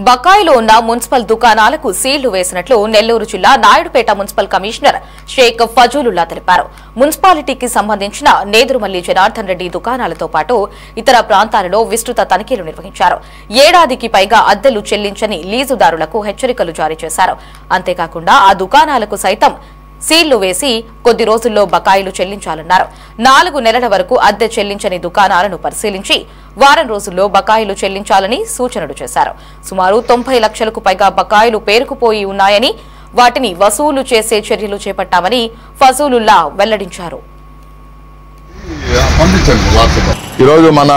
బకాయిలో ఉన్న మున్సిపల్ దుకాణాలకు సీళ్లు వేసినట్లు నెల్లూరు జిల్లా నాయుడుపేట మున్సిపల్ కమిషనర్ షేక్ ఫజూలుల్లా తెలిపారు. మున్సిపాలిటీకి సంబంధించిన నేదురుమల్లి జనార్దన్ రెడ్డి దుకాణాలతో పాటు ఇతర ప్రాంతాలలో విస్తృత తనిఖీలు నిర్వహించారు. ఏడాదికి పైగా అద్దెలు చెల్లించని లీజుదారులకు హెచ్చరికలు జారీ చేశారు. అంతేకాకుండా ఆ దుకాణాలకు సైతం సీళ్లు వేసి కొద్ది రోజుల్లో బకాయిలు చెల్లించాలన్నారు. 4 నెలల వరకు అద్దె చెల్లించని దుకాణాలను పరిశీలించి వారం రోజుల్లో బకాయిలు చెల్లించాలని సూచనలు చేశారు. సుమారు 90 లక్షలకు పైగా బకాయిలు పేరుకుపోయి ఉన్నాయని, వాటిని వసూలు చేసే చర్యలు చేపట్టామని ఫజూలుల్లా వెల్లడించారు. ఈరోజు మన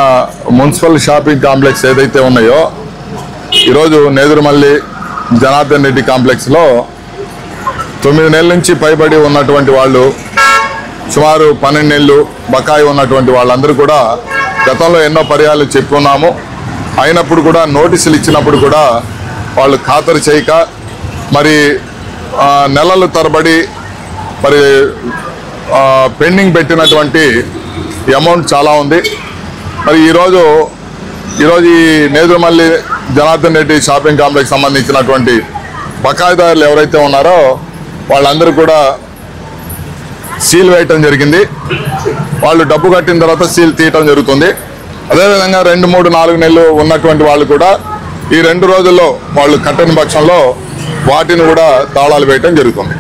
మున్సిపల్ షాపింగ్ కాంప్లెక్స్ ఏదైతే ఉన్నాయో, ఈరోజు నేదురుమల్లి జనార్దన్ రెడ్డి కాంప్లెక్స్ లో 9 నెలల నుంచి పైబడి ఉన్నటువంటి వాళ్ళు, సుమారు 12 నెలలు బకాయి ఉన్నటువంటి వాళ్ళందరూ కూడా గతంలో ఎన్నో పర్యాలు చెప్పుకున్నాము. అయినప్పుడు కూడా నోటీసులు ఇచ్చినప్పుడు కూడా వాళ్ళు ఖాతరు చేయక మరి నెలల తరబడి మరి పెండింగ్ పెట్టినటువంటి అమౌంట్ చాలా ఉంది. మరి ఈరోజు ఈ నేదురుమల్లి జనార్దన్ రెడ్డి షాపింగ్ కాంప్లెక్స్ సంబంధించినటువంటి బకాయిదారులు ఎవరైతే ఉన్నారో వాళ్ళందరూ కూడా సీల్ వేయటం జరిగింది. వాళ్ళు డబ్బు కట్టిన తర్వాత సీల్ తీయటం జరుగుతుంది. అదేవిధంగా 2, 3, 4 నెలలు ఉన్నటువంటి వాళ్ళు కూడా ఈ 2 రోజుల్లో వాళ్ళు కట్టని పక్షంలో వాటిని కూడా తాళాలు వేయటం జరుగుతుంది.